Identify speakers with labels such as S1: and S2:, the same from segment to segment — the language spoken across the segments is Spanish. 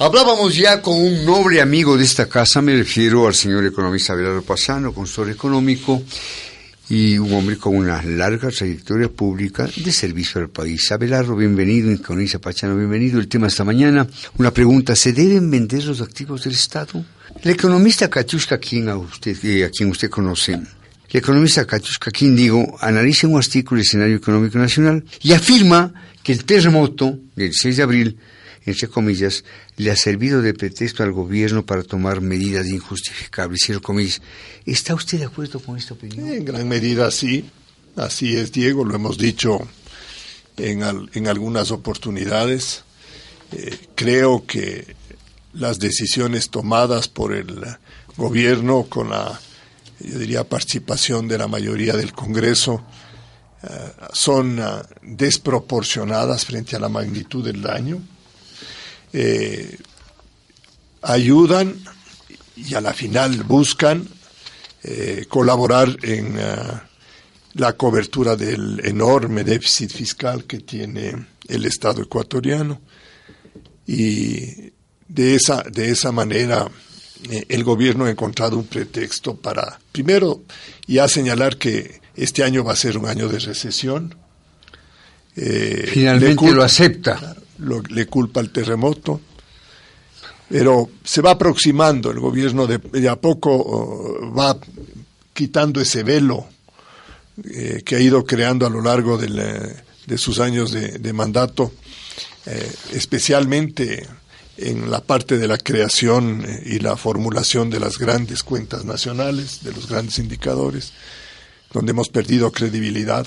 S1: Hablábamos ya con un noble amigo de esta casa, me refiero al señor economista Abelardo Paisano, consultor económico y un hombre con una larga trayectoria pública de servicio al país. Abelardo, bienvenido, economista Paisano, bienvenido. El tema esta mañana, una pregunta: ¿se deben vender los activos del Estado? El economista Katiuska King, a quien usted conoce, el economista Katiuska King, analiza un artículo del escenario económico nacional y afirma que el terremoto del 6 de abril, entre comillas, le ha servido de pretexto al gobierno para tomar medidas injustificables, cierro comillas. ¿Está usted de acuerdo con esta opinión?
S2: En gran medida sí, así es, Diego, lo hemos dicho en algunas oportunidades. Creo que las decisiones tomadas por el gobierno con la, yo diría, participación de la mayoría del Congreso son desproporcionadas frente a la magnitud del daño. Ayudan y a la final buscan colaborar en la cobertura del enorme déficit fiscal que tiene el Estado ecuatoriano, y de esa manera el gobierno ha encontrado un pretexto para, primero, ya señalar que este año va a ser un año de recesión.
S1: Finalmente lo acepta.
S2: Claro, le culpa al terremoto, pero se va aproximando, el gobierno de a poco va quitando ese velo que ha ido creando a lo largo de sus años de mandato, especialmente en la parte de la creación y la formulación de las grandes cuentas nacionales, de los grandes indicadores, donde hemos perdido credibilidad.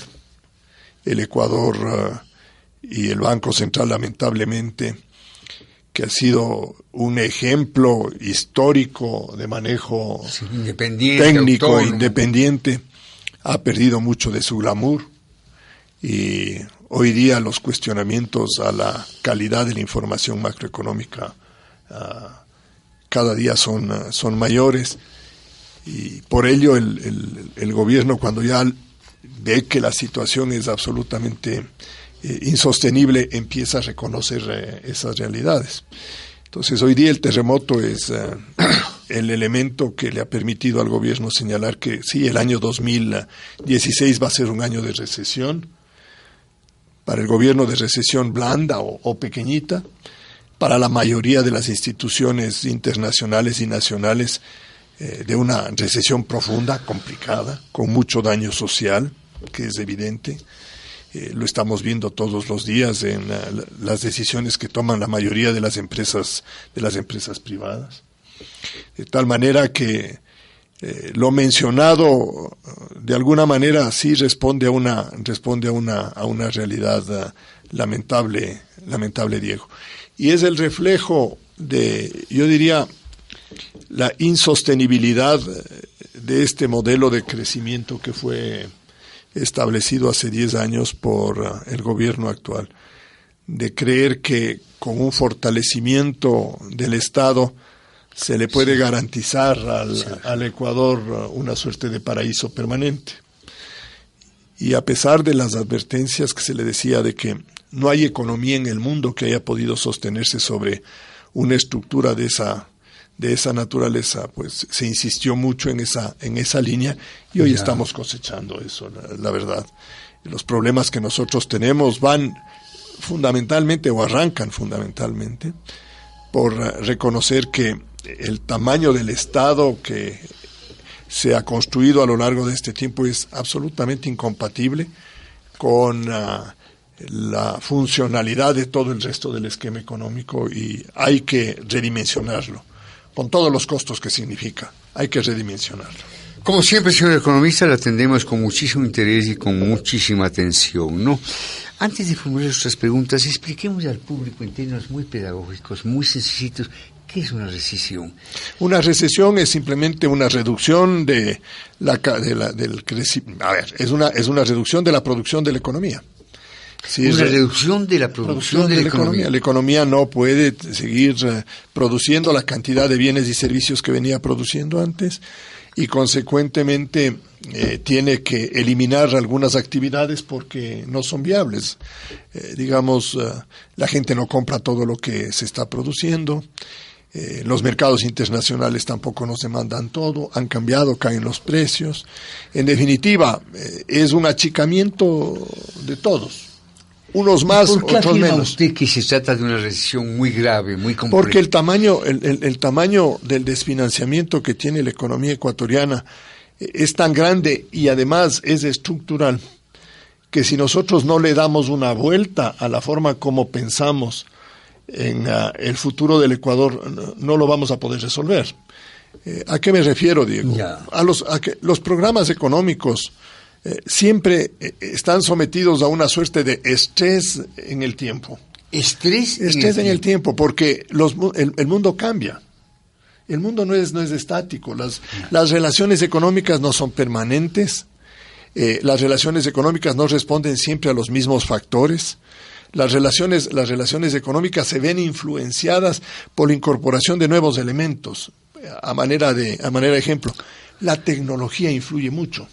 S2: El Ecuador y el Banco Central, lamentablemente, que ha sido un ejemplo histórico de manejo técnico autónomo, independiente, ha perdido mucho de su glamour, y hoy día los cuestionamientos a la calidad de la información macroeconómica cada día son mayores, y por ello el gobierno, cuando ya ve que la situación es absolutamente insostenible, empieza a reconocer esas realidades. Entonces, hoy día el terremoto es el elemento que le ha permitido al gobierno señalar que sí, el año 2016 va a ser un año de recesión, para el gobierno de recesión blanda o pequeñita, para la mayoría de las instituciones internacionales y nacionales de una recesión profunda, complicada, con mucho daño social, que es evidente. Lo estamos viendo todos los días en las decisiones que toman la mayoría de las empresas privadas. De tal manera que lo mencionado de alguna manera sí responde a una realidad lamentable, Diego. Y es el reflejo de, yo diría, la insostenibilidad de este modelo de crecimiento que fue establecido hace 10 años por el gobierno actual, de creer que con un fortalecimiento del Estado se le puede garantizar al Ecuador una suerte de paraíso permanente. Y a pesar de las advertencias que se le decía de que no hay economía en el mundo que haya podido sostenerse sobre una estructura de esa naturaleza, pues se insistió mucho en esa línea, y hoy estamos cosechando eso, la verdad. Los problemas que nosotros tenemos van fundamentalmente, o arrancan fundamentalmente, por reconocer que el tamaño del Estado que se ha construido a lo largo de este tiempo es absolutamente incompatible con la funcionalidad de todo el resto del esquema económico, y hay que redimensionarlo, con todos los costos que significa. Hay que redimensionarlo.
S1: Como siempre, señor economista, la atendemos con muchísimo interés y con muchísima atención, ¿no? Antes de formular nuestras preguntas, expliquemos al público en términos muy pedagógicos, muy sencillitos, ¿qué es una recesión?
S2: Una recesión es simplemente una reducción del crecimiento. A ver, es una reducción de la producción de la economía.
S1: Sí, una reducción de la producción de la economía.
S2: La economía no puede seguir produciendo la cantidad de bienes y servicios que venía produciendo antes, y consecuentemente tiene que eliminar algunas actividades porque no son viables. La gente no compra todo lo que se está produciendo. Los mercados internacionales tampoco nos demandan todo, han cambiado, caen los precios. En definitiva, es un achicamiento de todos. Unos más,
S1: otros menos. ¿Por qué afirma usted que se trata de una recesión muy grave, muy compleja?
S2: Porque el tamaño del desfinanciamiento que tiene la economía ecuatoriana es tan grande y además es estructural, que si nosotros no le damos una vuelta a la forma como pensamos en el futuro del Ecuador, no lo vamos a poder resolver. ¿A qué me refiero, Diego? A que los programas económicos siempre están sometidos a una suerte de estrés en el tiempo.
S1: ¿Estrés
S2: en el tiempo? Porque el mundo cambia. El mundo no es estático. Las relaciones económicas no son permanentes. Las relaciones económicas no responden siempre a los mismos factores. Las relaciones económicas se ven influenciadas por la incorporación de nuevos elementos. A manera de ejemplo, la tecnología influye mucho.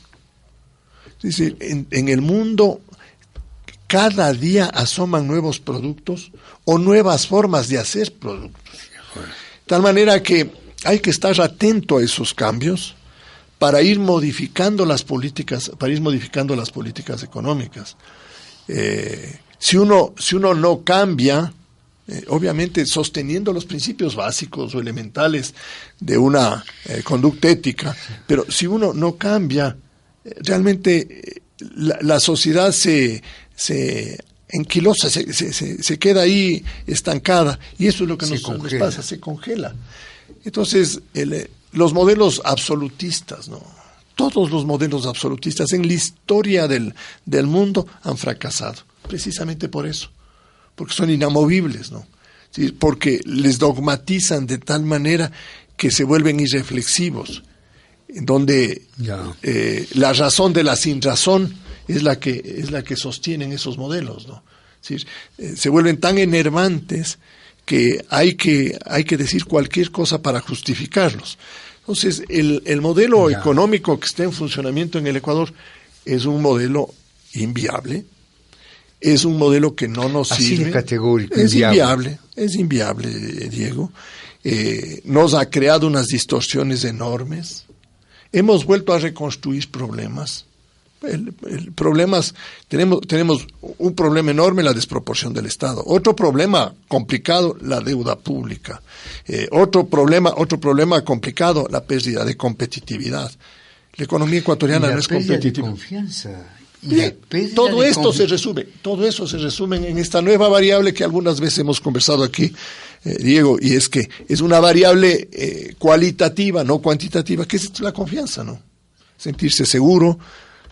S2: Es decir, en el mundo cada día asoman nuevos productos o nuevas formas de hacer productos. De tal manera que hay que estar atento a esos cambios para ir modificando las políticas económicas. Si uno no cambia, obviamente sosteniendo los principios básicos o elementales de una conducta ética, pero si uno no cambia, realmente la sociedad se enquilosa, se queda ahí estancada, y eso es lo que nos pasa, se congela. Entonces, los modelos absolutistas, ¿no? Todos los modelos absolutistas en la historia del mundo han fracasado, precisamente por eso, porque son inamovibles, ¿no? ¿Sí? Porque les dogmatizan de tal manera que se vuelven irreflexivos, en donde la razón de la sinrazón es la que sostienen esos modelos, ¿no? ¿Sí? Se vuelven tan enervantes que hay que decir cualquier cosa para justificarlos. Entonces, el modelo económico que está en funcionamiento en el Ecuador es un modelo inviable, es un modelo que no nos sirve.
S1: Así de categórico.
S2: Es inviable, Diego. Nos ha creado unas distorsiones enormes. Hemos vuelto a reconstruir problemas. Tenemos un problema enorme, la desproporción del Estado. Otro problema complicado, la deuda pública. Otro problema complicado, la pérdida de competitividad. La economía ecuatoriana no es competitiva.
S1: De confianza.
S2: Todo eso se resume en esta nueva variable que algunas veces hemos conversado aquí, Diego, y es que es una variable cualitativa, no cuantitativa, que es la confianza, ¿no? Sentirse seguro,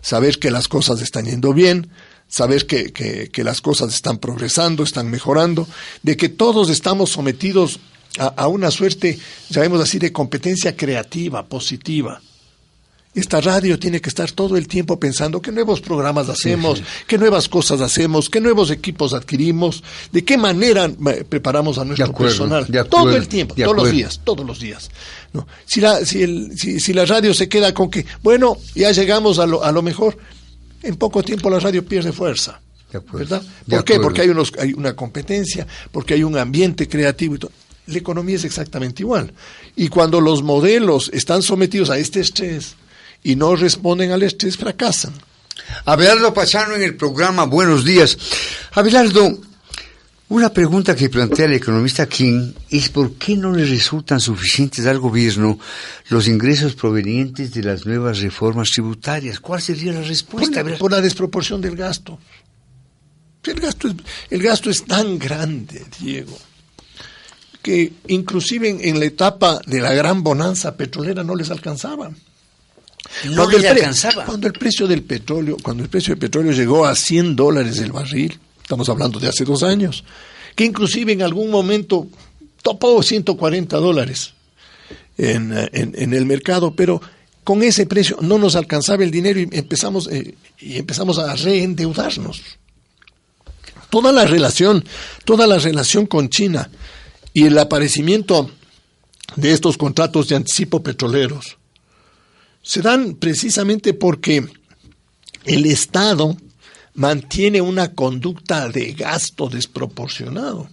S2: saber que las cosas están yendo bien, saber que las cosas están progresando, están mejorando, de que todos estamos sometidos a una suerte, sabemos así, de competencia creativa, positiva. Esta radio tiene que estar todo el tiempo pensando qué nuevos programas hacemos, qué nuevas cosas hacemos, qué nuevos equipos adquirimos, de qué manera preparamos a nuestro personal. Todo el tiempo, todos los días. ¿No? Si la radio se queda con que, bueno, ya llegamos a lo mejor, en poco tiempo la radio pierde fuerza. ¿Verdad? ¿Por qué? Porque hay una competencia, porque hay un ambiente creativo y todo. La economía es exactamente igual. Y cuando los modelos están sometidos a este estrés y no responden al estrés, fracasan.
S1: Abelardo Pachano en el programa Buenos Días. Abelardo, una pregunta que plantea el economista King es ¿por qué no le resultan suficientes al gobierno los ingresos provenientes de las nuevas reformas tributarias? ¿Cuál sería la respuesta?
S2: Por la desproporción del gasto. El gasto es tan grande, Diego, que inclusive en la etapa de la gran bonanza petrolera no les alcanzaba. Cuando el precio del petróleo llegó a $100 el barril, estamos hablando de hace 2 años, que inclusive en algún momento topó $140 en el mercado, pero con ese precio no nos alcanzaba el dinero y empezamos a reendeudarnos. Toda la relación con China y el aparecimiento de estos contratos de anticipo petroleros Se dan precisamente porque el Estado mantiene una conducta de gasto desproporcionado.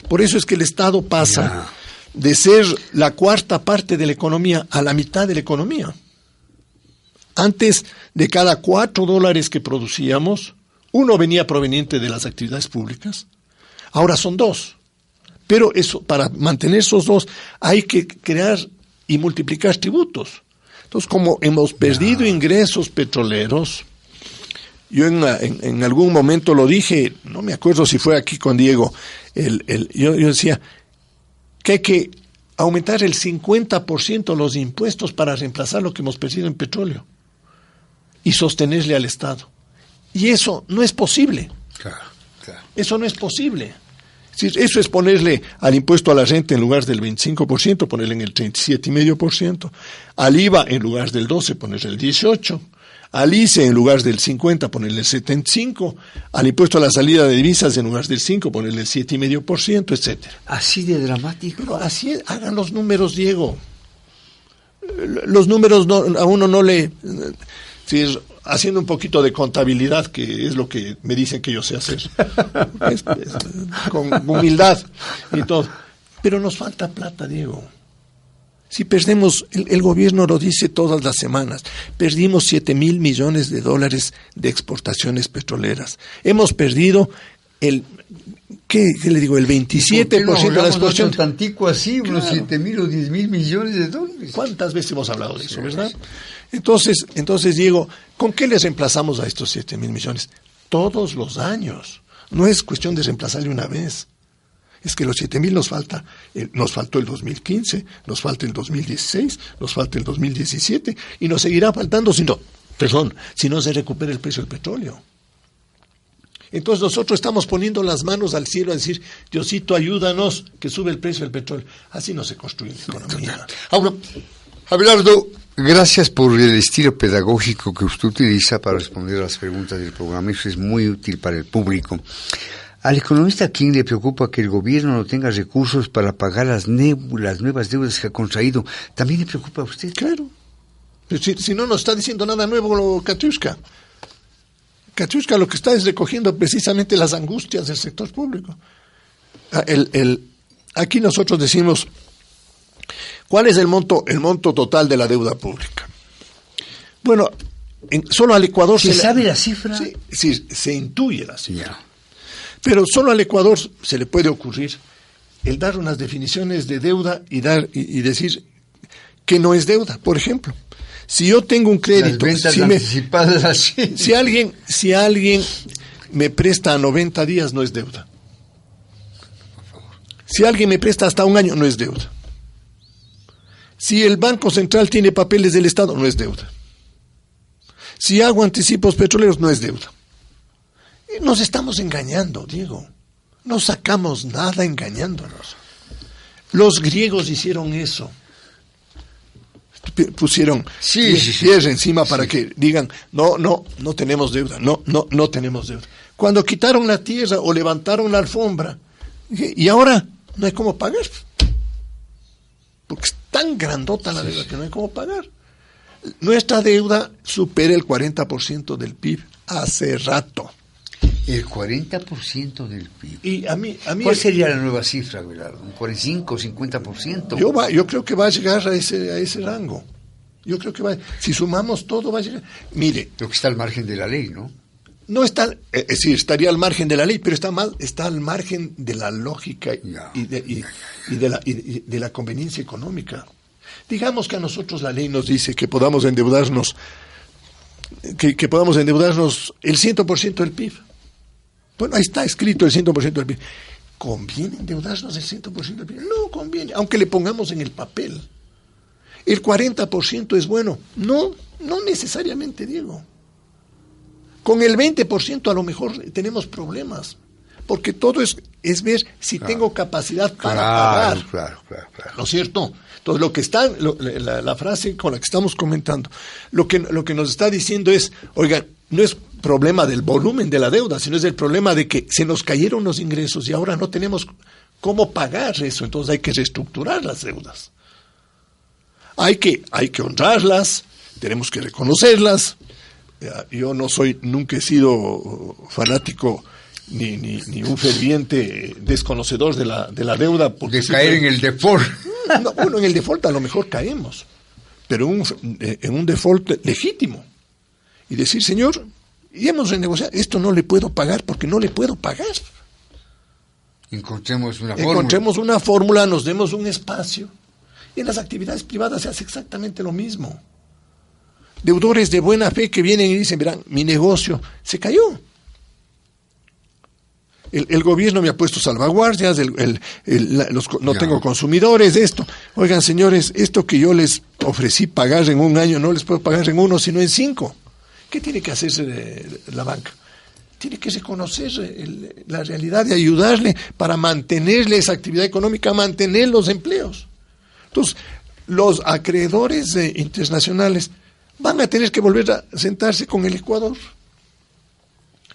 S2: Por eso es que el Estado pasa de ser la cuarta parte de la economía a la mitad de la economía. Antes, de cada $4 que producíamos, uno venía proveniente de las actividades públicas. Ahora son 2. Pero eso, para mantener esos 2 hay que crear y multiplicar tributos. Entonces, como hemos perdido ingresos petroleros, yo en algún momento lo dije, no me acuerdo si fue aquí con Diego, yo decía que hay que aumentar el 50% los impuestos para reemplazar lo que hemos perdido en petróleo y sostenerle al Estado. Y eso no es posible.
S1: Claro.
S2: Eso no es posible. Eso es ponerle al impuesto a la renta en lugar del 25%, ponerle en el 37,5%, al IVA en lugar del 12%, ponerle el 18%, al ICE en lugar del 50%, ponerle el 75%, al impuesto a la salida de divisas en lugar del 5%, ponerle el 7,5%, etcétera.
S1: ¿Así de dramático?
S2: Pero así hagan los números, Diego. Los números a uno no le... haciendo un poquito de contabilidad, que es lo que me dicen que yo sé hacer, con humildad y todo. Pero nos falta plata, Diego. Si perdemos, el gobierno lo dice todas las semanas, perdimos $7,000 millones de exportaciones petroleras. Hemos perdido el 27% de la exportación.
S1: Tantico así, unos 7,000 o 10,000 millones de dólares.
S2: ¿Cuántas veces hemos hablado de eso, verdad? Entonces, Diego, ¿con qué les reemplazamos a estos 7,000 millones? Todos los años. No es cuestión de reemplazarle una vez. Es que los 7,000 nos faltó el 2015, nos falta el 2016, nos falta el 2017 y nos seguirá faltando si no se recupera el precio del petróleo. Entonces nosotros estamos poniendo las manos al cielo a decir, Diosito, ayúdanos, que sube el precio del petróleo. Así no se construye la economía.
S1: Ahora, Abelardo, gracias por el estilo pedagógico que usted utiliza para responder a las preguntas del programa. Eso es muy útil para el público. Al economista, ¿a quién le preocupa que el gobierno no tenga recursos para pagar las nuevas deudas que ha contraído? ¿También le preocupa a usted?
S2: Claro. Si no nos está diciendo nada nuevo, Katiuska. Katiuska lo que está es recogiendo precisamente las angustias del sector público. Aquí nosotros decimos, ¿cuál es el monto total de la deuda pública? Bueno, solo al Ecuador
S1: ¿Se sabe la cifra?
S2: Sí, se intuye la cifra.
S1: Yeah.
S2: Pero solo al Ecuador se le puede ocurrir el dar unas definiciones de deuda y decir que no es deuda. Por ejemplo, si yo tengo un crédito, si alguien me presta a 90 días, no es deuda. Si alguien me presta hasta un año, no es deuda. Si el Banco Central tiene papeles del Estado, no es deuda. Si hago anticipos petroleros, no es deuda. Nos estamos engañando, Diego. No sacamos nada engañándonos. Los griegos hicieron eso. Pusieron tierra encima para que digan, no tenemos deuda, no tenemos deuda. Cuando quitaron la tierra o levantaron la alfombra, y ahora no hay cómo pagar. Porque es tan grandota la deuda que no hay cómo pagar. Nuestra deuda supera el 40% del PIB hace rato.
S1: El 40% del PIB.
S2: Y a mí
S1: ¿Cuál sería la nueva cifra, Abelardo? ¿Un 45, 50%?
S2: Yo creo que va a llegar a ese rango. Yo creo que si sumamos todo va a llegar. Mire,
S1: lo que está al margen de la ley, ¿no?
S2: No está, sí, estaría al margen de la ley, pero está al margen de la lógica y de la conveniencia económica. Digamos que a nosotros la ley nos dice que podamos endeudarnos, que podamos endeudarnos el 100% del PIB. Bueno, ahí está escrito el 100% del PIB. ¿Conviene endeudarnos el 100% del PIB? No conviene, aunque le pongamos en el papel. ¿El 40% es bueno? No necesariamente, Diego. Con el 20% a lo mejor tenemos problemas, porque todo es ver si tengo capacidad para pagar.
S1: Claro.
S2: ¿No es cierto? Entonces, lo que está, la frase con la que estamos comentando, lo que nos está diciendo es, oigan, no es problema del volumen de la deuda, sino es el problema de que se nos cayeron los ingresos y ahora no tenemos cómo pagar eso, entonces hay que reestructurar las deudas. Hay que honrarlas, tenemos que reconocerlas. Yo nunca he sido fanático ni un ferviente desconocedor de la deuda.
S1: De caer en el default.
S2: No, bueno, en el default a lo mejor caemos, pero en un default legítimo. Y decir, señor, y hemos renegociado, esto no le puedo pagar porque no le puedo pagar.
S1: Encontremos
S2: una fórmula, nos demos un espacio. Y en las actividades privadas se hace exactamente lo mismo. Deudores de buena fe que vienen y dicen, verán, mi negocio se cayó. El gobierno me ha puesto salvaguardias, no tengo consumidores, esto. Oigan, señores, esto que yo les ofrecí pagar en un año, no les puedo pagar en 1, sino en 5. ¿Qué tiene que hacer la banca? Tiene que reconocer la realidad y ayudarle para mantenerle esa actividad económica, mantener los empleos. Entonces, los acreedores internacionales van a tener que volver a sentarse con el Ecuador.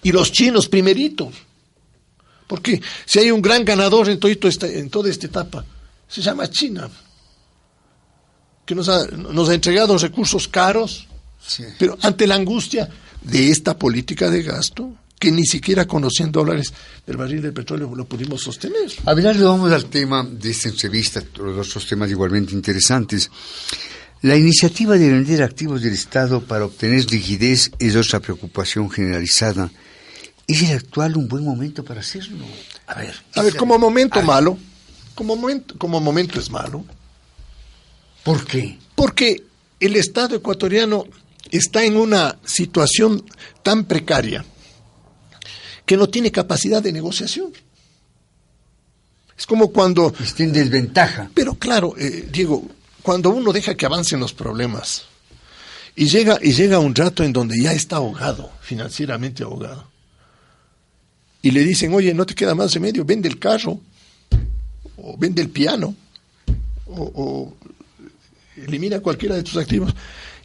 S2: Y los chinos primeritos. Porque si hay un gran ganador en toda esta etapa, se llama China, que nos ha entregado recursos caros, sí, pero ante la angustia de esta política de gasto, que ni siquiera con los $100 del barril de petróleo lo pudimos sostener.
S1: Abelardo, vamos al tema de esta entrevista, los otros temas igualmente interesantes. La iniciativa de vender activos del Estado para obtener liquidez es otra preocupación generalizada. ¿Es el actual un buen momento para hacerlo? A ver,
S2: como momento malo, como momento es malo.
S1: ¿Por qué?
S2: Porque el Estado ecuatoriano está en una situación tan precaria que no tiene capacidad de negociación. Es como cuando...
S1: Está en desventaja.
S2: Pero claro, Diego, cuando uno deja que avancen los problemas y llega un rato en donde ya está ahogado, financieramente ahogado, y le dicen, oye, no te queda más remedio, vende el carro, o vende el piano, o elimina cualquiera de tus activos,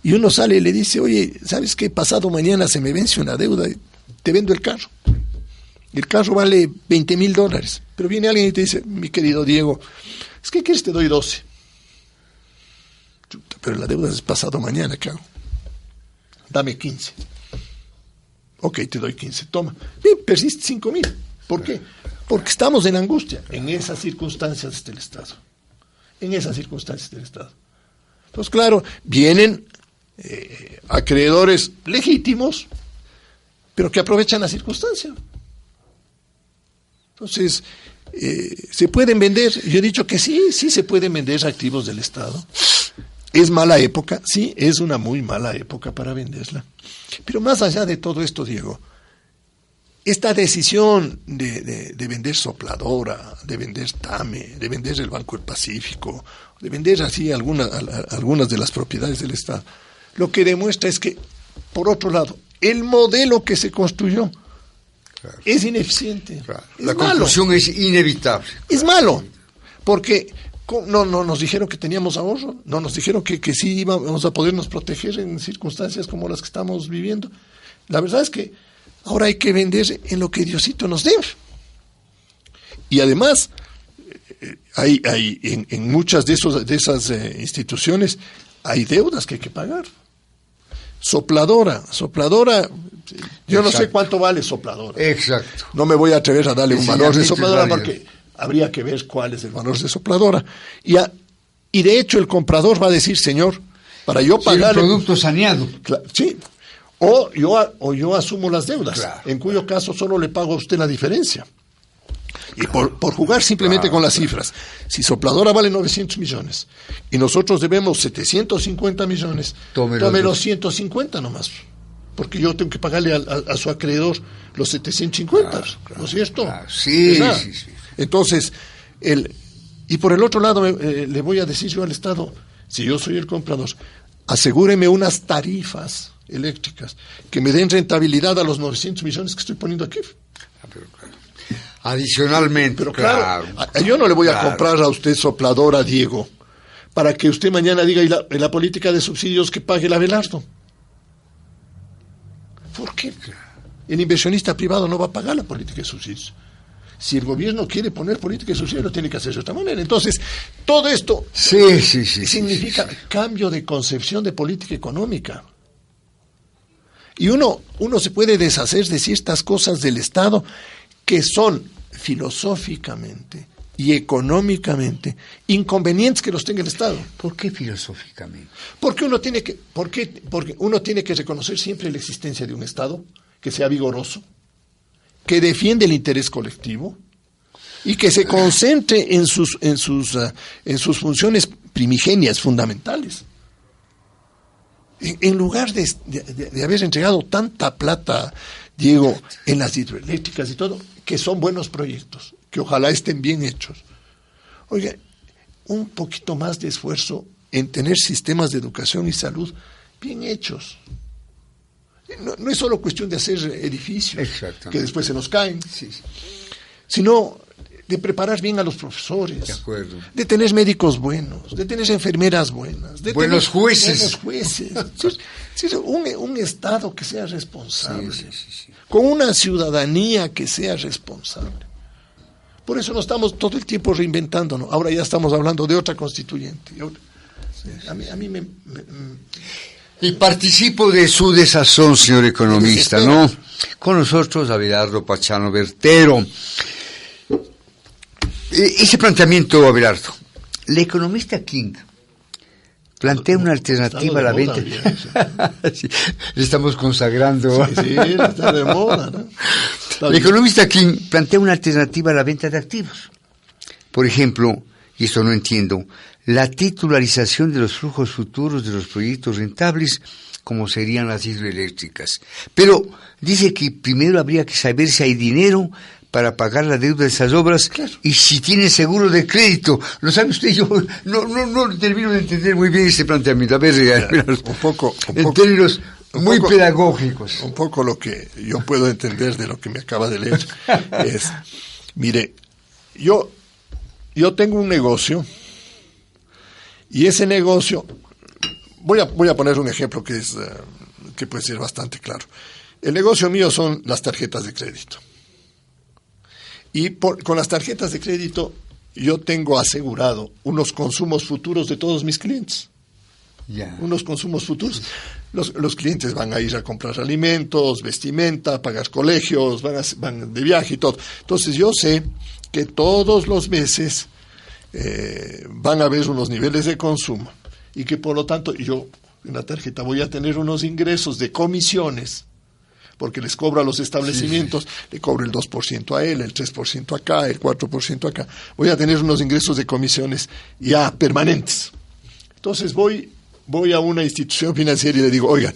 S2: y uno sale y le dice, oye, ¿sabes qué? Pasado mañana se me vence una deuda, te vendo el carro. El carro vale $20,000, pero viene alguien y te dice, mi querido Diego, es que ¿quieres? Te doy 12. Pero la deuda es pasado mañana, ¿qué hago? Dame 15. Ok, te doy 15, toma. Bien, persiste 5,000. ¿Por qué? Porque estamos en angustia. En esas circunstancias está el Estado. Entonces, claro, vienen acreedores legítimos, pero que aprovechan la circunstancia. Entonces, se pueden vender. Yo he dicho que sí se pueden vender activos del Estado. ¿Es mala época? Sí, es una muy mala época para venderla. Pero más allá de todo esto, Diego, esta decisión de vender Sopladora, de vender TAME, de vender el Banco del Pacífico, de vender así algunas de las propiedades del Estado, lo que demuestra es que, por otro lado, el modelo que se construyó es ineficiente.
S1: Claro. La conclusión es inevitable.
S2: Es malo, porque... No nos dijeron que teníamos ahorro, no nos dijeron que sí íbamos a podernos proteger en circunstancias como las que estamos viviendo. La verdad es que ahora hay que vender en lo que Diosito nos dé. Y además, hay en muchas de esas instituciones hay deudas que hay que pagar. Sopladora, yo no sé cuánto vale Sopladora.
S1: Exacto.
S2: No me voy a atrever a darle un valor de Sopladora porque... habría que ver cuál es el valor de Sopladora. Y de hecho el comprador va a decir, señor, para yo pagar...
S1: el producto saneado.
S2: Sí. O yo asumo las deudas, claro, en cuyo caso solo le pago a usted la diferencia. Y por jugar simplemente con las cifras, si Sopladora vale 900 millones y nosotros debemos 750 millones, tome los 150 nomás. Porque yo tengo que pagarle a su acreedor los 750, claro, ¿no es cierto?
S1: Claro. Sí.
S2: Entonces, y por el otro lado le voy a decir yo al Estado, si yo soy el comprador, asegúreme unas tarifas eléctricas que me den rentabilidad a los 900 millones que estoy poniendo aquí.
S1: Pero claro. Adicionalmente,
S2: pero claro, yo no le voy a comprar a usted Sopladora, Diego, para que usted mañana diga, y la política de subsidios que pague el Abelardo. ¿Por qué? El inversionista privado no va a pagar la política de subsidios. Si el gobierno quiere poner política social, lo tiene que hacer de otra manera. Entonces, todo esto significa cambio de concepción de política económica. Y uno se puede deshacer de ciertas cosas del Estado que son filosóficamente y económicamente inconvenientes que los tenga el Estado.
S1: ¿Por qué filosóficamente?
S2: Porque uno tiene que reconocer siempre la existencia de un Estado que sea vigoroso, que defiende el interés colectivo y que se concentre en sus funciones primigenias, fundamentales. En lugar de haber entregado tanta plata, Diego, en las hidroeléctricas y todo, que son buenos proyectos, que ojalá estén bien hechos. Oiga, un poquito más de esfuerzo en tener sistemas de educación y salud bien hechos. No es solo cuestión de hacer edificios que después se nos caen, sino de preparar bien a los profesores, de tener médicos buenos, de tener enfermeras buenas, de
S1: buenos jueces.
S2: Un Estado que sea responsable, con una ciudadanía que sea responsable. Por eso no estamos todo el tiempo reinventándonos. Ahora ya estamos hablando de otra constituyente. A mí me
S1: Y participo de su desazón, señor economista, ¿no? Con nosotros, Abelardo Pachano Bertero. Ese planteamiento, Abelardo, el economista King plantea una alternativa a la venta. Sí, le estamos consagrando.
S2: Sí, está de moda, ¿no?
S1: El economista King plantea una alternativa a la venta de activos. Por ejemplo, y esto no entiendo, la titularización de los flujos futuros de los proyectos rentables, como serían las hidroeléctricas. Pero dice que primero habría que saber si hay dinero para pagar la deuda de esas obras, y si tiene seguro de crédito. ¿Lo sabe usted? Yo no termino de entender muy bien ese planteamiento. A ver, en términos muy pedagógicos.
S2: Un poco lo que yo puedo entender de lo que me acaba de leer es, mire, yo tengo un negocio, y ese negocio, voy a poner un ejemplo que puede ser bastante claro. El negocio mío son las tarjetas de crédito. Y con las tarjetas de crédito yo tengo asegurado unos consumos futuros de todos mis clientes. Unos consumos futuros. Los clientes van a ir a comprar alimentos, vestimenta, pagar colegios, van de viaje y todo. Entonces yo sé que todos los meses van a haber unos niveles de consumo y que por lo tanto yo en la tarjeta voy a tener unos ingresos de comisiones, porque les cobro a los establecimientos, le cobro el 2% a él, el 3% acá, el 4% acá. Voy a tener unos ingresos de comisiones ya permanentes. Entonces voy a una institución financiera y le digo, oigan,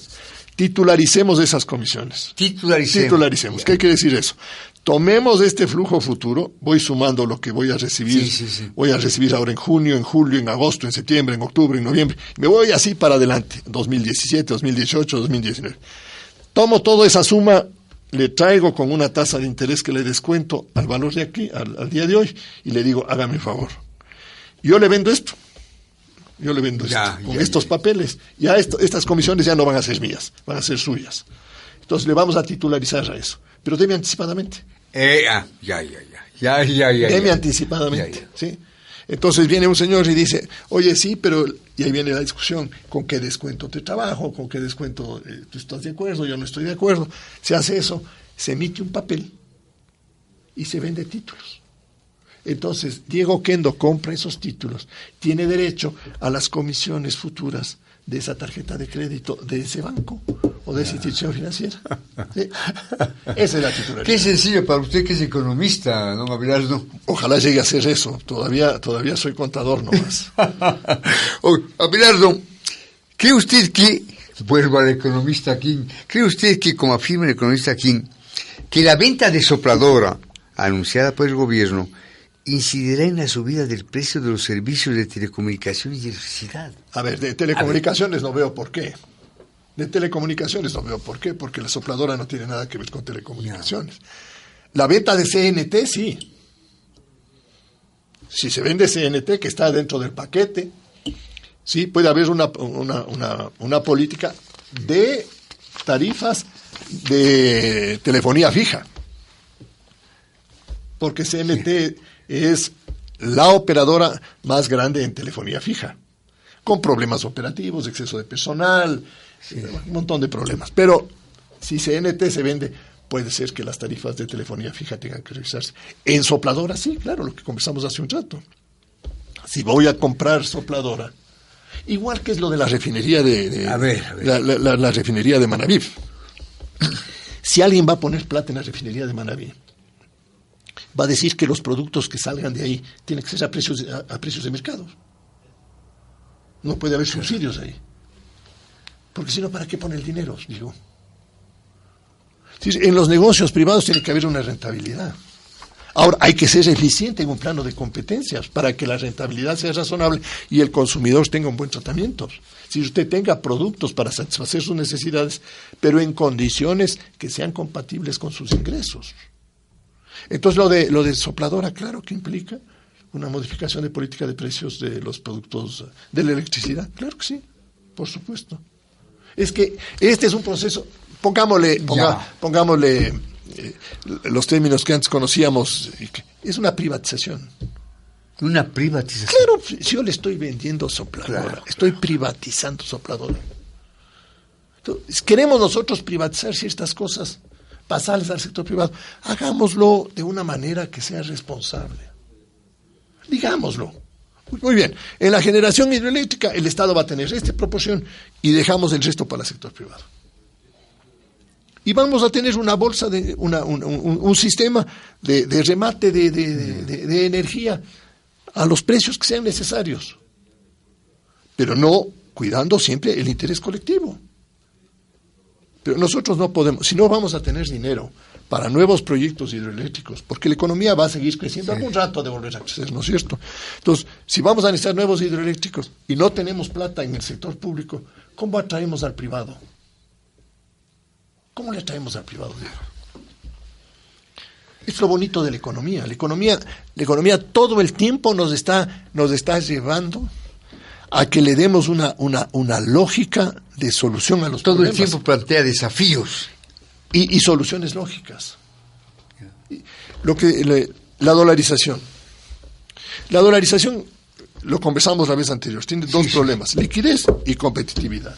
S2: titularicemos esas comisiones. Titularicemos. ¿Qué quiere decir eso? Tomemos este flujo futuro, voy sumando lo que voy a recibir. Voy a recibir ahora en junio, en julio, en agosto, en septiembre, en octubre, en noviembre. Me voy así para adelante, 2017, 2018, 2019. Tomo toda esa suma, le traigo con una tasa de interés que le descuento al valor de aquí, al día de hoy, y le digo, hágame un favor. Yo le vendo esto. Con estos papeles. Ya estas comisiones ya no van a ser mías, van a ser suyas. Entonces le vamos a titularizar a eso. Pero deme anticipadamente. Deme anticipadamente, ¿sí? Entonces viene un señor y dice, oye, sí, pero... Y ahí viene la discusión, ¿con qué descuento te trabajo? ¿Con qué descuento tú estás de acuerdo? Yo no estoy de acuerdo. Se hace eso, se emite un papel y se vende títulos. Entonces, Diego Kendo compra esos títulos, tiene derecho a las comisiones futuras de esa tarjeta de crédito de ese banco o de esa institución financiera. ¿Sí? Esa es la titularidad.
S1: Qué sencillo para usted que es economista, don Abelardo.
S2: Ojalá llegue a hacer eso. Todavía soy contador nomás.
S1: Abelardo, ¿cree usted que, vuelvo al economista King, cree usted que, como afirma el economista King, que la venta de sopladora anunciada por el gobierno incidirá en la subida del precio de los servicios de telecomunicaciones y electricidad?
S2: A ver, de telecomunicaciones no veo por qué. Porque la sopladora no tiene nada que ver con telecomunicaciones. La venta de CNT, sí. Si se vende CNT, que está dentro del paquete, sí, puede haber una política de tarifas de telefonía fija. porque CNT es la operadora más grande en telefonía fija, con problemas operativos, exceso de personal, un montón de problemas. Pero si CNT se vende, puede ser que las tarifas de telefonía fija tengan que revisarse. En sopladora, sí, claro, lo que conversamos hace un rato. Si voy a comprar sopladora, igual que es lo de la refinería la refinería de Manabí. Si alguien va a poner plata en la refinería de Manabí, va a decir que los productos que salgan de ahí tienen que ser a precios de mercado. No puede haber subsidios ahí. Porque si no, ¿para qué pone el dinero? Digo. En los negocios privados tiene que haber una rentabilidad. Ahora, hay que ser eficiente en un plano de competencias para que la rentabilidad sea razonable y el consumidor tenga un buen tratamiento. Si usted tenga productos para satisfacer sus necesidades, pero en condiciones que sean compatibles con sus ingresos. Entonces, lo de sopladora, claro que implica una modificación de política de precios de los productos de la electricidad. Claro que sí, por supuesto. Es que este es un proceso, pongámosle los términos que antes conocíamos, es una privatización.
S1: Una privatización.
S2: Claro, si yo le estoy vendiendo sopladora, estoy privatizando sopladora. Entonces, queremos nosotros privatizar ciertas cosas, pasarles al sector privado. Hagámoslo de una manera que sea responsable. Digámoslo. Muy bien, en la generación hidroeléctrica el Estado va a tener esta proporción y dejamos el resto para el sector privado. Y vamos a tener una bolsa, un sistema de remate de energía a los precios que sean necesarios, pero no cuidando siempre el interés colectivo. Pero nosotros no podemos, si no vamos a tener dinero para nuevos proyectos hidroeléctricos, porque la economía va a seguir creciendo, algún rato de volver a crecer, ¿no es cierto? Entonces, si vamos a necesitar nuevos hidroeléctricos y no tenemos plata en el sector público, ¿cómo atraemos al privado? ¿Cómo le atraemos al privado? Es lo bonito de la economía. La economía todo el tiempo nos está llevando a que le demos una lógica de solución a los problemas.
S1: Todo el tiempo plantea desafíos.
S2: Y soluciones lógicas. La dolarización. La dolarización, lo conversamos la vez anterior, tiene dos problemas, liquidez y competitividad.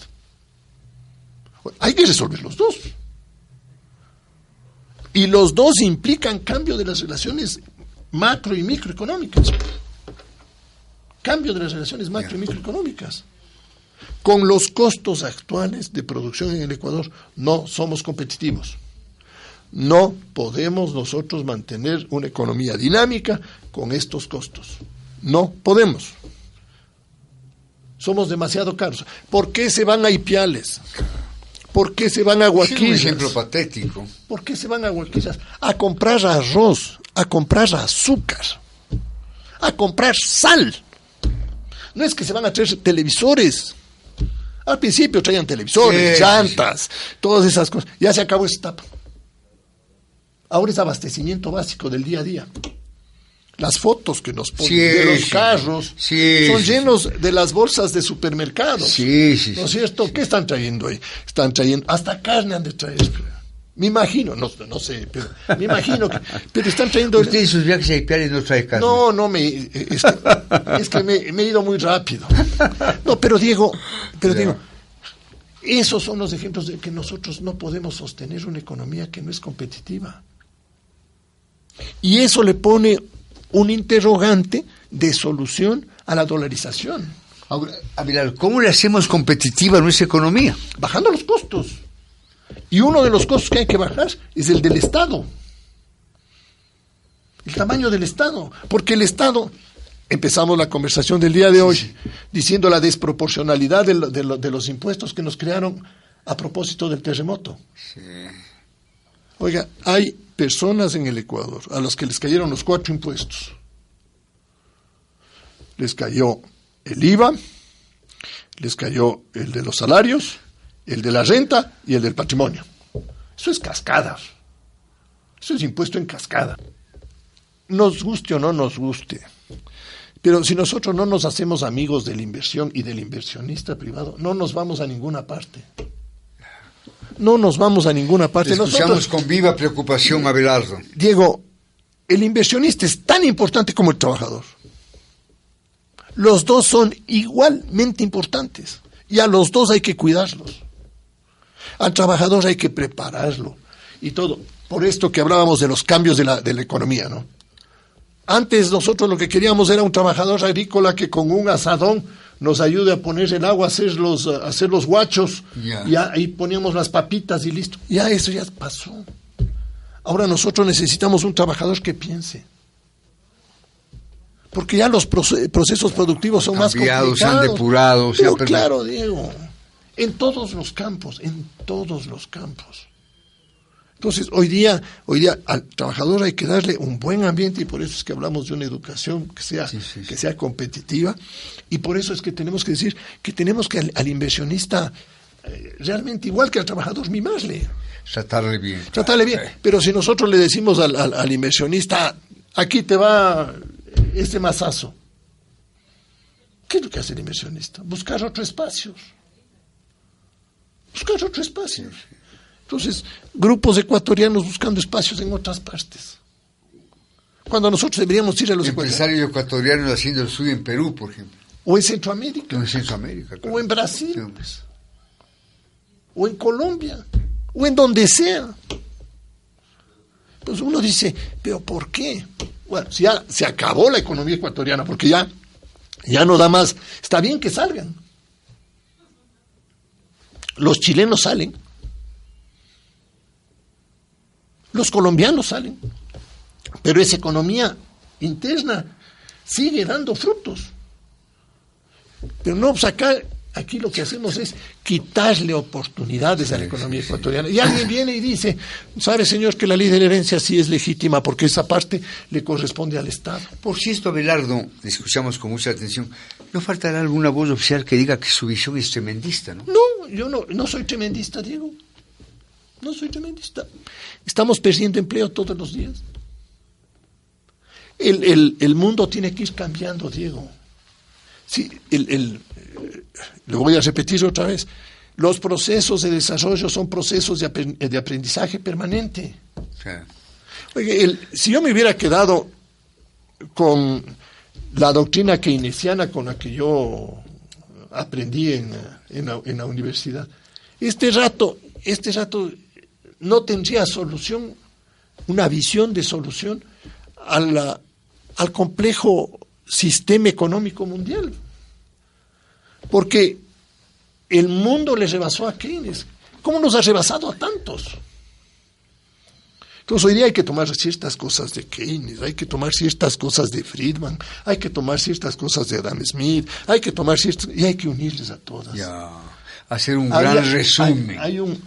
S2: Hay que resolver los dos. Y los dos implican cambio de las relaciones macro y microeconómicas. Cambio de las relaciones macro y microeconómicas. Con los costos actuales de producción en el Ecuador no somos competitivos. No podemos nosotros mantener una economía dinámica con estos costos. No podemos. Somos demasiado caros. ¿Por qué se van a Ipiales? ¿Por qué se van a Huaquillas?
S1: Es un ejemplo patético.
S2: ¿Por qué se van a Huaquillas? A comprar arroz, a comprar azúcar, a comprar sal. No es que se van a traer televisores. Al principio traían televisores, llantas, todas esas cosas. Ya se acabó esa etapa. Ahora es abastecimiento básico del día a día. Las fotos que nos ponen de los carros son llenos de las bolsas de supermercados. ¿No es cierto? ¿Qué están trayendo ahí? Están trayendo, hasta carne han de traer. Me imagino, no sé, pero me imagino que, pero están trayendo.
S1: Usted en sus viajes a Ipiales no trae carne.
S2: Es que me he ido muy rápido. No, pero Diego, esos son los ejemplos de que nosotros no podemos sostener una economía que no es competitiva. Y eso le pone un interrogante de solución a la dolarización.
S1: Ahora, Abelardo, ¿cómo le hacemos competitiva a nuestra economía?
S2: Bajando los costos. Y uno de los costos que hay que bajar es el del Estado. El tamaño del Estado. Porque el Estado, empezamos la conversación del día de hoy, diciendo la desproporcionalidad de los impuestos que nos crearon a propósito del terremoto. Sí. Oiga, hay personas en el Ecuador a las que les cayeron los 4 impuestos. Les cayó el IVA, les cayó el de los salarios, el de la renta y el del patrimonio. Eso es cascada. Eso es impuesto en cascada. Nos guste o no nos guste. Pero si nosotros no nos hacemos amigos de la inversión y del inversionista privado, no nos vamos a ninguna parte. No nos vamos a ninguna parte.
S1: Escuchamos con viva preocupación, Abelardo.
S2: Diego, el inversionista es tan importante como el trabajador. Los dos son igualmente importantes y a los dos hay que cuidarlos. Al trabajador hay que prepararlo y todo. Por esto que hablábamos de los cambios de la economía, ¿no? Antes nosotros lo que queríamos era un trabajador agrícola que con un asadón nos ayude a poner el agua, a hacer los guachos, y ahí poníamos las papitas y listo. Ya eso ya pasó. Ahora nosotros necesitamos un trabajador que piense. Porque ya los procesos productivos son más complicados.
S1: Se han depurado.
S2: Pero claro, Diego, en todos los campos. Entonces, hoy día al trabajador hay que darle un buen ambiente y por eso es que hablamos de una educación que sea competitiva y por eso es que tenemos que decir que tenemos que al inversionista realmente igual que al trabajador mimarle.
S1: Tratarle bien.
S2: Pero si nosotros le decimos al inversionista, aquí te va este mazazo, ¿qué es lo que hace el inversionista? Buscar otros espacios. Entonces, grupos ecuatorianos buscando espacios en otras partes. Cuando nosotros deberíamos ir a los
S1: empresarios ecuatorianos haciendo el suyo en Perú, por ejemplo.
S2: O en Centroamérica.
S1: Claro.
S2: O en Brasil. Sí, o en Colombia. O en donde sea. Pues uno dice, ¿pero por qué? Bueno, si ya se acabó la economía ecuatoriana, porque ya no da más. Está bien que salgan. Los chilenos salen. Los colombianos salen, pero esa economía interna sigue dando frutos. Pero no, pues aquí lo que hacemos es quitarle oportunidades a la economía ecuatoriana. Y alguien viene y dice, sabe señor que la ley de la herencia sí es legítima porque esa parte le corresponde al Estado.
S1: Por cierto, Abelardo, escuchamos con mucha atención, ¿no faltará alguna voz oficial que diga que su visión es tremendista, no?
S2: No, yo no soy tremendista, Diego. No soy tremendista. Estamos perdiendo empleo todos los días. El mundo tiene que ir cambiando, Diego. Sí, lo voy a repetir otra vez. Los procesos de desarrollo son procesos de aprendizaje permanente. Sí. Oye, si yo me hubiera quedado con la doctrina keynesiana con la que yo aprendí en la universidad, este rato no tendría solución, una visión de solución al complejo sistema económico mundial. Porque el mundo le rebasó a Keynes. ¿Cómo nos ha rebasado a tantos? Entonces hoy día hay que tomar ciertas cosas de Keynes, hay que tomar ciertas cosas de Friedman, hay que tomar ciertas cosas de Adam Smith, y hay que unirles a todas.
S1: Hacer un gran resumen.
S2: Hay un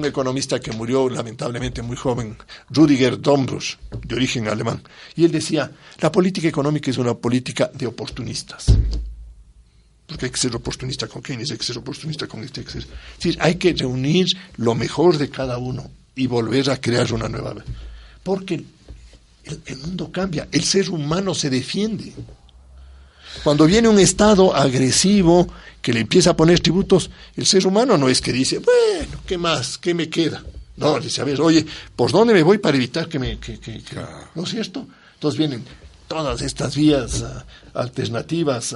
S2: economista que murió lamentablemente muy joven, Rüdiger Domrösch, de origen alemán, y él decía, la política económica es una política de oportunistas. Porque hay que ser oportunista con Keynes, hay que ser oportunista con este, es decir, hay que reunir lo mejor de cada uno y volver a crear una nueva vez. Porque el mundo cambia, el ser humano se defiende. Cuando viene un Estado agresivo que le empieza a poner tributos, el ser humano no es que dice, bueno, ¿qué más? ¿Qué me queda? No, dice, a ver, oye, ¿por dónde me voy para evitar que ¿no es cierto? Entonces vienen todas estas vías alternativas.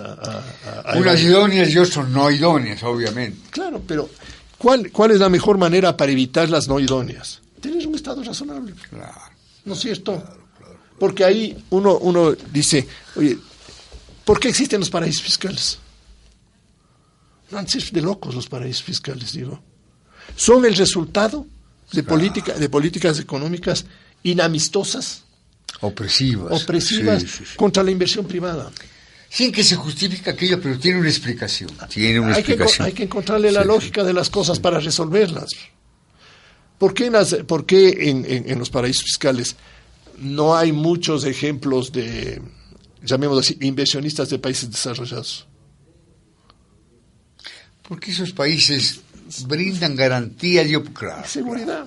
S1: Unas idóneas y otras no idóneas, obviamente.
S2: Claro, pero ¿cuál es la mejor manera para evitar las no idóneas? Tener un Estado razonable.
S1: Claro.
S2: ¿No es cierto?
S1: Claro.
S2: Porque ahí uno dice, oye, ¿por qué existen los paraísos fiscales? No han sido de locos los paraísos fiscales, digo. Son el resultado de políticas económicas inamistosas,
S1: opresivas
S2: sí. Contra la inversión privada.
S1: Sin que se justifique aquello, pero tiene una explicación.
S2: Hay que encontrarle la lógica de las cosas para resolverlas. ¿Por qué en los paraísos fiscales no hay muchos ejemplos de, llamémoslo así, inversionistas de países desarrollados?
S1: Porque esos países brindan garantía de
S2: seguridad.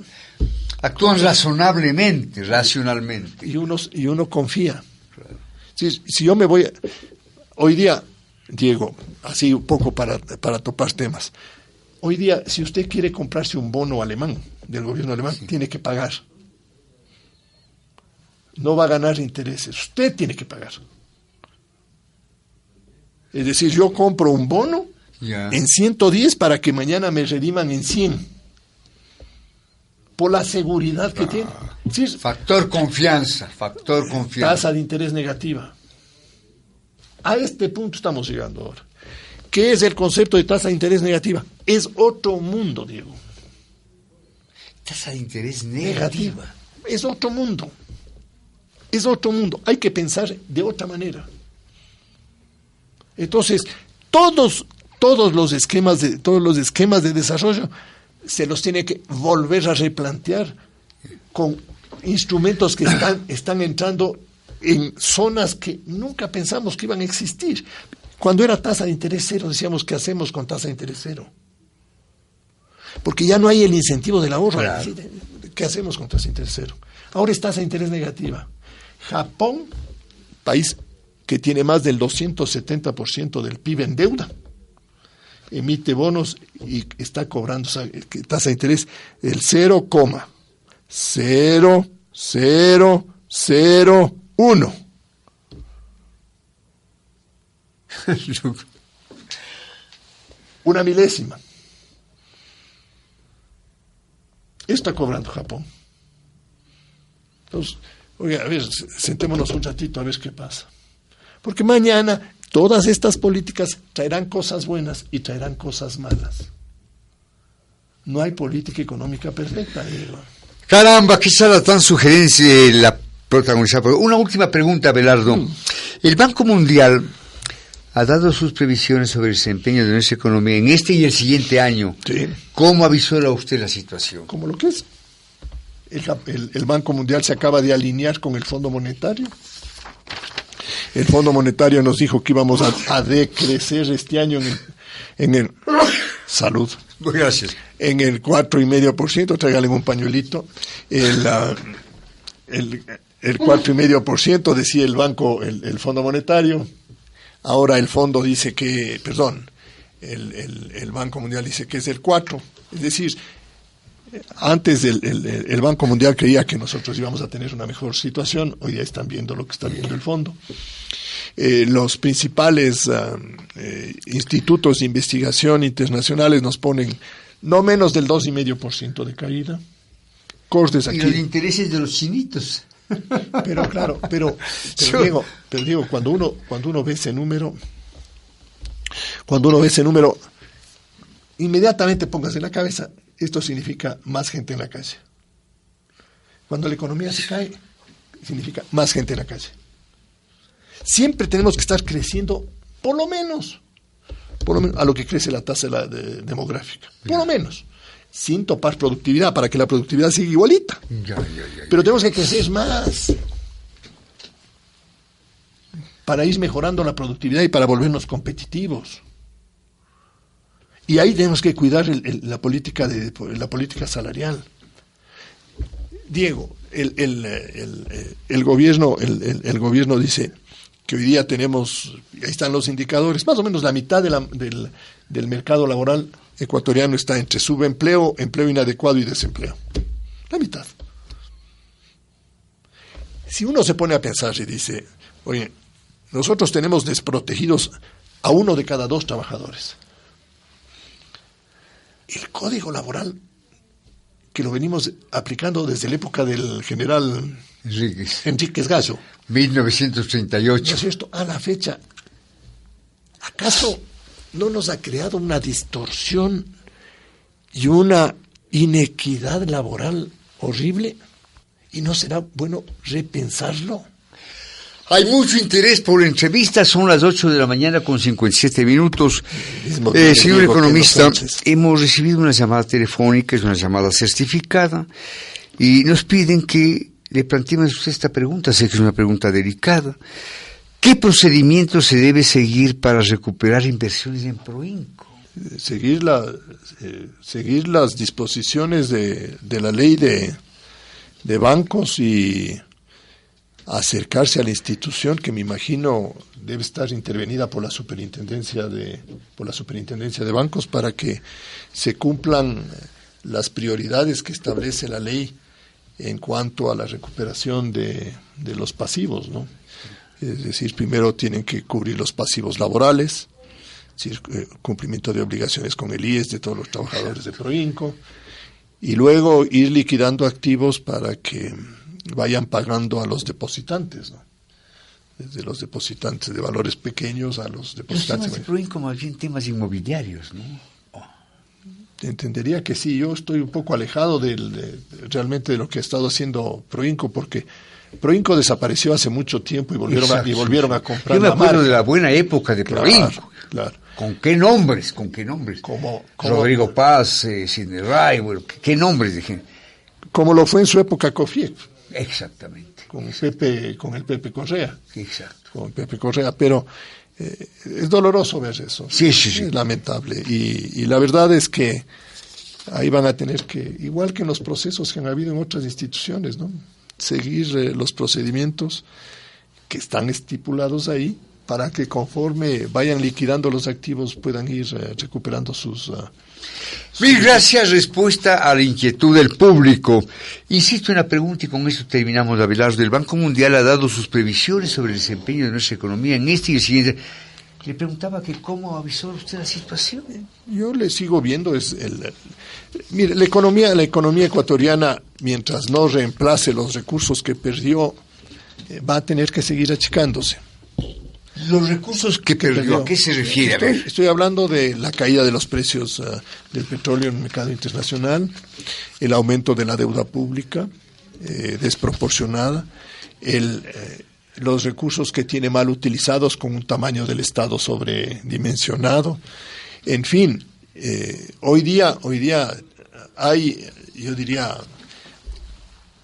S1: Actúan razonablemente, racionalmente.
S2: Y uno confía. Claro. Si yo me voy... Hoy día, Diego, así un poco para topar temas. Hoy día, si usted quiere comprarse un bono alemán, del gobierno alemán, tiene que pagar. no va a ganar intereses. Usted tiene que pagar. Es decir, yo compro un bono en 110 para que mañana me rediman en 100. Por la seguridad que tiene. Sí,
S1: factor confianza.
S2: Tasa de interés negativa. A este punto estamos llegando ahora. ¿Qué es el concepto de tasa de interés negativa? Es otro mundo, Diego.
S1: Tasa de interés negativa.
S2: Es otro mundo. Es otro mundo. Hay que pensar de otra manera. Entonces, todos los esquemas de desarrollo se los tiene que volver a replantear con instrumentos que están entrando en zonas que nunca pensamos que iban a existir. Cuando era tasa de interés cero, decíamos, ¿qué hacemos con tasa de interés cero? Porque ya no hay el incentivo del ahorro.
S1: Claro.
S2: ¿Qué hacemos con tasa de interés cero? Ahora es tasa de interés negativa. Japón, país que tiene más del 270% del PIB en deuda, emite bonos y está cobrando tasa de interés del 0,0001. Una milésima. Está cobrando Japón. Entonces, oiga, a ver, sentémonos un ratito a ver qué pasa. Porque mañana todas estas políticas traerán cosas buenas y traerán cosas malas. No hay política económica perfecta, Diego.
S1: Caramba, qué sala tan sugerencia la protagonizada. Una última pregunta, Abelardo. El Banco Mundial ha dado sus previsiones sobre el desempeño de nuestra economía en este y el siguiente año.
S2: Sí.
S1: ¿Cómo avisora usted la situación?
S2: Como lo que es. El Banco Mundial se acaba de alinear con el Fondo Monetario. El Fondo Monetario nos dijo que íbamos a decrecer este año en el salud.
S1: Gracias.
S2: En el 4,5%, tráigale un pañuelito. El 4,5% decía el banco, el Fondo Monetario. Ahora el fondo dice que, el Banco Mundial dice que es el 4%. Es decir, antes el Banco Mundial creía que nosotros íbamos a tener una mejor situación. Hoy ya están viendo lo que está viendo el fondo. Los principales institutos de investigación internacionales nos ponen no menos del 2,5% de caída. Cortes aquí.
S1: Y los intereses de los chinitos.
S2: Pero claro, pero Diego, cuando uno ve ese número, inmediatamente póngase en la cabeza, esto significa más gente en la calle. Cuando la economía se cae, significa más gente en la calle. Siempre tenemos que estar creciendo por lo menos a lo que crece la tasa demográfica, por lo menos, sin topar productividad, para que la productividad siga igualita. Pero tenemos que crecer más para ir mejorando la productividad y para volvernos competitivos. Y ahí tenemos que cuidar la política salarial. Diego, el gobierno dice que hoy día tenemos, ahí están los indicadores, más o menos la mitad del mercado laboral ecuatoriano está entre subempleo, empleo inadecuado y desempleo. La mitad. Si uno se pone a pensar y dice, oye, nosotros tenemos desprotegidos a 1 de cada 2 trabajadores. El código laboral, que lo venimos aplicando desde la época del general Enríquez Gallo.
S1: 1938.
S2: ¿No es cierto? A la fecha, ¿acaso no nos ha creado una distorsión y una inequidad laboral horrible? ¿Y no será bueno repensarlo?
S1: Hay mucho interés por la entrevista, son las 8 de la mañana con 57 minutos. Señor economista, hemos recibido una llamada telefónica, es una llamada certificada, y nos piden que le planteemos a usted esta pregunta, sé que es una pregunta delicada. ¿Qué procedimiento se debe seguir para recuperar inversiones en Proinco?
S2: Seguir las disposiciones de la ley de bancos y acercarse a la institución, que me imagino debe estar intervenida por la superintendencia de bancos, para que se cumplan las prioridades que establece la ley en cuanto a la recuperación de los pasivos, ¿no? Es decir, primero tienen que cubrir los pasivos laborales, es decir, cumplimiento de obligaciones con el IES de todos los trabajadores de Proinco, y luego ir liquidando activos para que vayan pagando a los depositantes, ¿no? Desde los depositantes de valores pequeños a los depositantes.
S1: Los temas de Proinco más bien temas inmobiliarios, ¿no?
S2: Entendería que sí. Yo estoy un poco alejado realmente de lo que ha estado haciendo Proinco, porque Proinco desapareció hace mucho tiempo y volvieron a comprar.
S1: Yo me acuerdo de la buena época de Proinco.
S2: Claro.
S1: ¿Con qué nombres?
S2: Como
S1: Rodrigo Paz, Sidney Ray, bueno, ¿qué nombres de gente?
S2: Como lo fue en su época COFIEC.
S1: Exactamente.
S2: Con el Pepe Correa.
S1: Exacto.
S2: Con Pepe Correa, pero es doloroso ver eso.
S1: Sí.
S2: Es lamentable. Y la verdad es que ahí van a tener que, igual que en los procesos que han habido en otras instituciones, ¿no? Seguir los procedimientos que están estipulados ahí, para que conforme vayan liquidando los activos puedan ir recuperando sus...
S1: Mil gracias. Respuesta a la inquietud del público. Insisto en la pregunta y con esto terminamos, Abelardo. El Banco Mundial ha dado sus previsiones sobre el desempeño de nuestra economía en este y el siguiente. Le preguntaba que cómo avisó usted la situación.
S2: Yo le sigo viendo, mire, la economía ecuatoriana, mientras no reemplace los recursos que perdió, va a tener que seguir achicándose.
S1: Los recursos que perdió, ¿a qué se refiere?
S2: Estoy hablando de la caída de los precios del petróleo en el mercado internacional, el aumento de la deuda pública desproporcionada, los recursos que tiene mal utilizados con un tamaño del Estado sobredimensionado. En fin, hoy día hay, yo diría,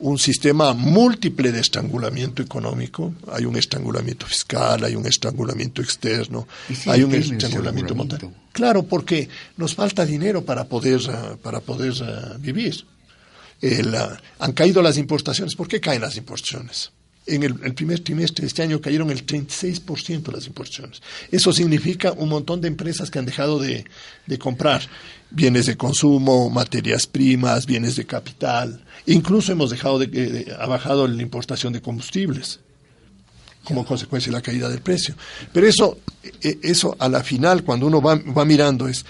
S2: un sistema múltiple de estrangulamiento económico. Hay un estrangulamiento fiscal, hay un estrangulamiento externo, hay un estrangulamiento monetario. Claro, porque nos falta dinero para poder vivir. Han caído las importaciones. ¿Por qué caen las importaciones? En el primer trimestre de este año cayeron el 36% de las importaciones. Eso significa un montón de empresas que han dejado de comprar bienes de consumo, materias primas, bienes de capital. Incluso hemos ha bajado la importación de combustibles como consecuencia de la caída del precio. Pero eso a la final, cuando uno va mirando, es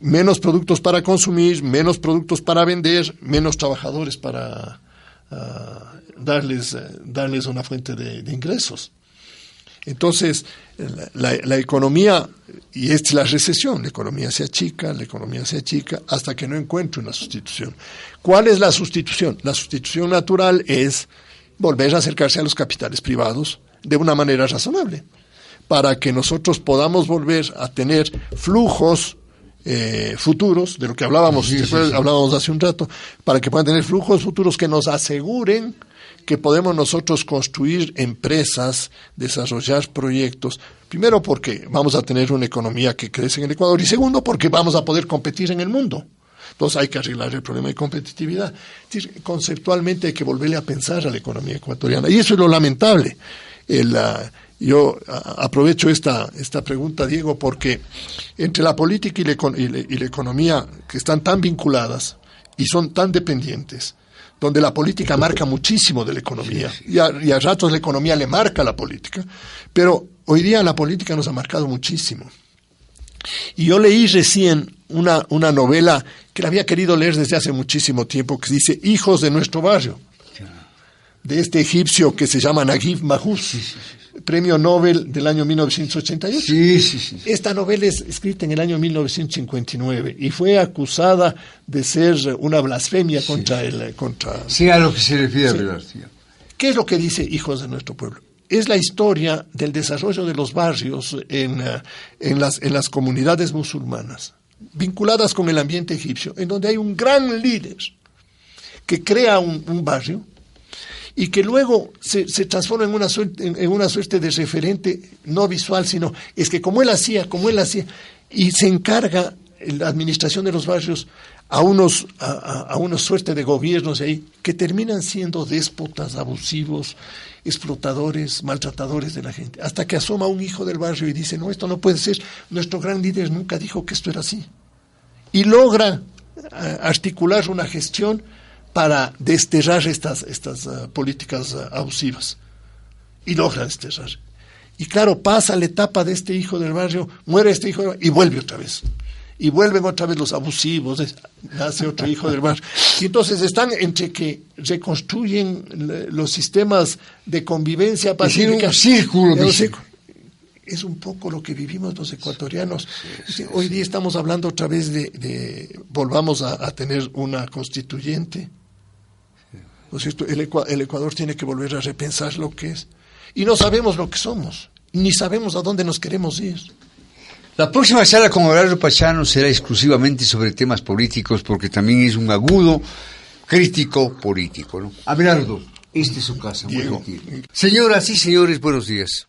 S2: menos productos para consumir, menos productos para vender, menos trabajadores para darles una fuente de ingresos. Entonces, la economía, y esta es la recesión, la economía se achica hasta que no encuentre una sustitución. ¿Cuál es la sustitución? La sustitución natural es volver a acercarse a los capitales privados de una manera razonable, para que nosotros podamos volver a tener flujos futuros, de lo que hablábamos hace un rato, para que puedan tener flujos futuros que nos aseguren que podemos nosotros construir empresas, desarrollar proyectos, primero porque vamos a tener una economía que crece en el Ecuador, y segundo porque vamos a poder competir en el mundo. Entonces hay que arreglar el problema de competitividad. Es decir, conceptualmente hay que volverle a pensar a la economía ecuatoriana, y eso es lo lamentable. Yo aprovecho esta pregunta, Diego, porque entre la política y la economía, que están tan vinculadas y son tan dependientes, donde la política marca muchísimo de la economía, y a ratos la economía le marca a la política, pero hoy día la política nos ha marcado muchísimo. Y yo leí recién una novela que la había querido leer desde hace muchísimo tiempo, que dice Hijos de nuestro barrio, de este egipcio que se llama Naguib Mahfouz, premio Nobel del año 1988. Esta novela es escrita en el año 1959 y fue acusada de ser una blasfemia contra...
S1: Sí, a lo que se refiere, ¿verdad?
S2: ¿Qué es lo que dice Hijos de nuestro pueblo? Es la historia del desarrollo de los barrios en las comunidades musulmanas, vinculadas con el ambiente egipcio, en donde hay un gran líder que crea un barrio y que luego se transforma en una suerte de referente no visual, sino es que como él hacía, y se encarga la administración de los barrios a unos suerte de gobiernos ahí que terminan siendo déspotas, abusivos, explotadores, maltratadores de la gente, hasta que asoma un hijo del barrio y dice, no, esto no puede ser, nuestro gran líder nunca dijo que esto era así, y logra articular una gestión para desterrar estas políticas abusivas. Y logra desterrar. Y claro, pasa la etapa de este hijo del barrio, muere este hijo del barrio y vuelve otra vez. Y vuelven otra vez los abusivos, nace otro hijo del barrio. Y entonces están entre que reconstruyen los sistemas de convivencia pacífica.
S1: Es un círculo.
S2: Es un poco lo que vivimos los ecuatorianos. Hoy día estamos hablando otra vez volvamos a tener una constituyente. ¿No es cierto? El Ecuador tiene que volver a repensar lo que es. Y no sabemos lo que somos, ni sabemos a dónde nos queremos ir.
S1: La próxima charla con Abelardo Pachano será exclusivamente sobre temas políticos, porque también es un agudo crítico político, ¿no? Abelardo, esta es su casa. Muy gentil. Señoras y señores, buenos días.